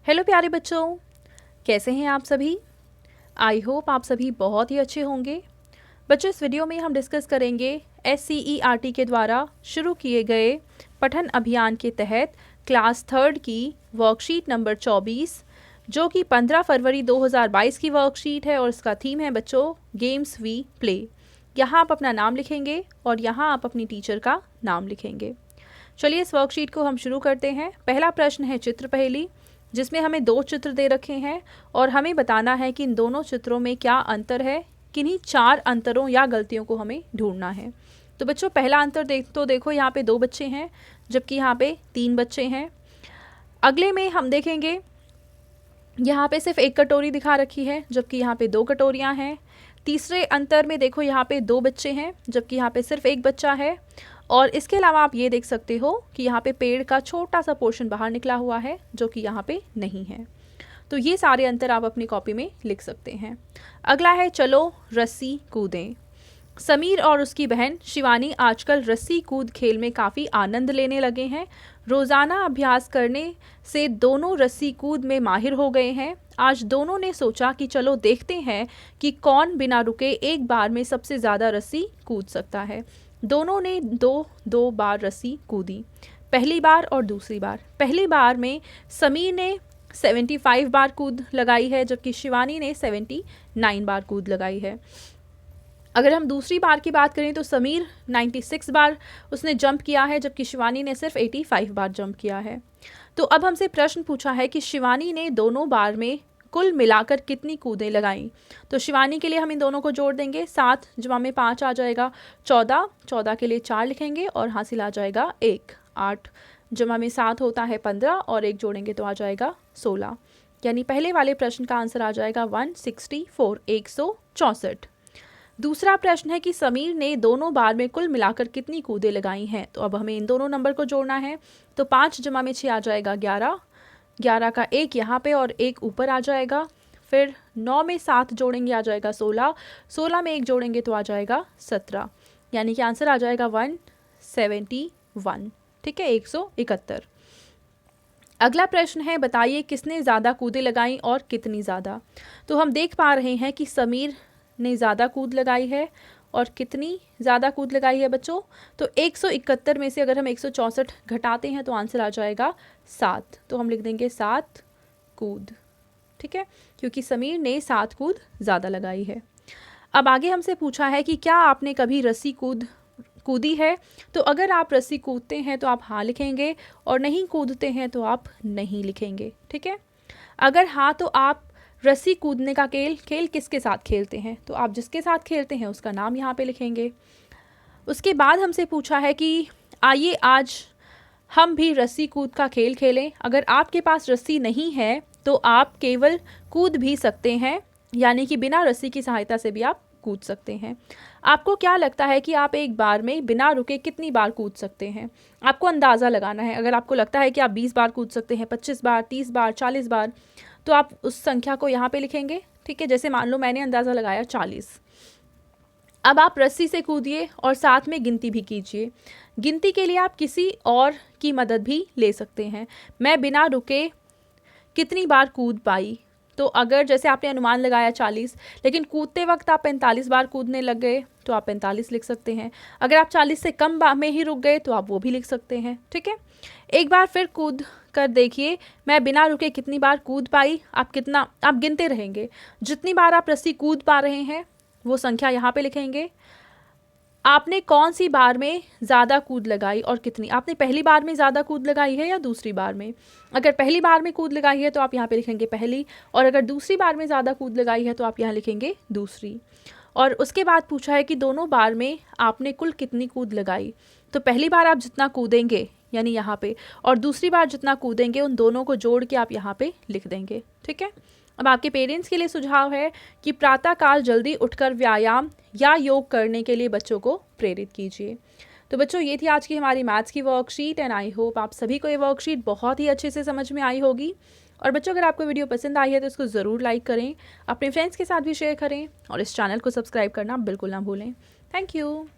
Hello प्यारे बच्चों, कैसे हैं आप सभी। आई होप आप सभी बहुत ही अच्छे होंगे। बच्चों, इस वीडियो में हम डिस्कस करेंगे SCERT के द्वारा शुरू किए गए पठन अभियान के तहत क्लास थर्ड की वर्कशीट नंबर 24, जो कि 15 फरवरी 2022 की वर्कशीट है और इसका थीम है बच्चों गेम्स वी प्ले। यहाँ आप अपना नाम लिखेंगे और यहाँ आप अपनी टीचर का नाम लिखेंगे। चलिए इस वर्कशीट को हम शुरू करते हैं। पहला प्रश्न है चित्र पहेली, जिसमें हमें 2 चित्र दे रखे हैं और हमें बताना है कि इन दोनों चित्रों में क्या अंतर है, किन्हीं 4 अंतरों या गलतियों को हमें ढूंढना है। तो बच्चों पहला अंतर देखो यहाँ पे 2 बच्चे हैं जबकि यहाँ पे 3 बच्चे हैं। अगले में हम देखेंगे यहाँ पे सिर्फ 1 कटोरी दिखा रखी है जबकि यहाँ पे 2 कटोरियाँ हैं। तीसरे अंतर में देखो यहाँ पे 2 बच्चे हैं जबकि यहाँ पे सिर्फ 1 बच्चा है। और इसके अलावा आप ये देख सकते हो कि यहाँ पे पेड़ का छोटा सा पोर्शन बाहर निकला हुआ है जो कि यहाँ पे नहीं है। तो ये सारे अंतर आप अपनी कॉपी में लिख सकते हैं। अगला है चलो रस्सी कूदें। समीर और उसकी बहन शिवानी आजकल रस्सी कूद खेल में काफ़ी आनंद लेने लगे हैं। रोज़ाना अभ्यास करने से दोनों रस्सी कूद में माहिर हो गए हैं। आज दोनों ने सोचा कि चलो देखते हैं कि कौन बिना रुके एक बार में सबसे ज़्यादा रस्सी कूद सकता है। दोनों ने दो बार रस्सी कूदी, पहली बार और दूसरी बार। पहली बार में समीर ने 75 बार कूद लगाई है जबकि शिवानी ने 79 बार कूद लगाई है। अगर हम दूसरी बार की बात करें तो समीर 96 बार उसने जंप किया है जबकि शिवानी ने सिर्फ 85 बार जंप किया है। तो अब हमसे प्रश्न पूछा है कि शिवानी ने दोनों बार में कुल मिलाकर कितनी कूदें लगाई। तो शिवानी के लिए हम इन दोनों को जोड़ देंगे, 7 जमा में 5 आ जाएगा 14, 14 के लिए 4 लिखेंगे और हासिल आ जाएगा 1। 8 जमा में 7 होता है 15 और 1 जोड़ेंगे तो आ जाएगा 16। यानी पहले वाले प्रश्न का आंसर आ जाएगा 164, 164। दूसरा प्रश्न है कि समीर ने दोनों बार में कुल मिलाकर कितनी कूदें लगाई हैं। तो अब हमें इन दोनों नंबर को जोड़ना है। तो 5 जमा में 6 आ जाएगा 11, 11 का 1 यहाँ पे और 1 ऊपर आ जाएगा। फिर 9 में 7 जोड़ेंगे आ जाएगा 16, 16 में 1 जोड़ेंगे तो आ जाएगा 17। यानी कि आंसर आ जाएगा 171। ठीक है, 171। अगला प्रश्न है बताइए किसने ज़्यादा कूदें लगाई और कितनी ज़्यादा। तो हम देख पा रहे हैं कि समीर ने ज़्यादा कूद लगाई है और कितनी ज़्यादा कूद लगाई है बच्चों। तो 171 में से अगर हम 164 घटाते हैं तो आंसर आ जाएगा 7। तो हम लिख देंगे 7 कूद। ठीक है, क्योंकि समीर ने 7 कूद ज़्यादा लगाई है। अब आगे हमसे पूछा है कि क्या आपने कभी रस्सी कूदी है। तो अगर आप रस्सी कूदते हैं तो आप हाँ लिखेंगे और नहीं कूदते हैं तो आप नहीं लिखेंगे। ठीक है, अगर हाँ तो आप रस्सी कूदने का खेल किसके साथ खेलते हैं। तो आप जिसके साथ खेलते हैं उसका नाम यहाँ पे लिखेंगे। उसके बाद हमसे पूछा है कि आइए आज हम भी रस्सी कूद का खेल खेलें। अगर आपके पास रस्सी नहीं है तो आप केवल कूद भी सकते हैं, यानी कि बिना रस्सी की सहायता से भी आप कूद सकते हैं। आपको क्या लगता है कि आप एक बार में बिना रुके कितनी बार कूद सकते हैं। आपको अंदाज़ा लगाना है। अगर आपको लगता है कि आप 20 बार कूद सकते हैं, 25 बार, 30 बार, 40 बार, तो आप उस संख्या को यहाँ पे लिखेंगे। ठीक है, जैसे मान लो मैंने अंदाज़ा लगाया 40। अब आप रस्सी से कूदिए और साथ में गिनती भी कीजिए। गिनती के लिए आप किसी और की मदद भी ले सकते हैं। मैं बिना रुके कितनी बार कूद पाई। तो अगर जैसे आपने अनुमान लगाया 40, लेकिन कूदते वक्त आप 45 बार कूदने लग गए तो आप 45 लिख सकते हैं। अगर आप 40 से कम में ही रुक गए तो आप वो भी लिख सकते हैं। ठीक है, एक बार फिर कूद कर देखिए, मैं बिना रुके कितनी बार कूद पाई। आप गिनते रहेंगे। जितनी बार आप रस्सी कूद पा रहे हैं वो संख्या यहाँ पे लिखेंगे। आपने कौन सी बार में ज़्यादा कूद लगाई और कितनी। आपने पहली बार में ज़्यादा कूद लगाई है या दूसरी बार में। अगर पहली बार में कूद लगाई है तो आप यहाँ पे लिखेंगे पहली, और अगर दूसरी बार में ज़्यादा कूद लगाई है तो आप यहाँ लिखेंगे दूसरी। और उसके बाद पूछा है कि दोनों बार में आपने कुल कितनी कूद लगाई। तो पहली बार आप जितना कूदेंगे यानी यहाँ पे, और दूसरी बार जितना कूदेंगे, उन दोनों को जोड़ के आप यहाँ पे लिख देंगे। ठीक है, अब आपके पेरेंट्स के लिए सुझाव है कि प्रातःकाल जल्दी उठकर व्यायाम या योग करने के लिए बच्चों को प्रेरित कीजिए। तो बच्चों ये थी आज की हमारी मैथ्स की वर्कशीट एंड आई होप आप सभी को ये वर्कशीट बहुत ही अच्छे से समझ में आई होगी। और बच्चों अगर आपको वीडियो पसंद आई है तो इसको ज़रूर लाइक करें, अपने फ्रेंड्स के साथ भी शेयर करें और इस चैनल को सब्सक्राइब करना बिल्कुल ना भूलें। Thank you.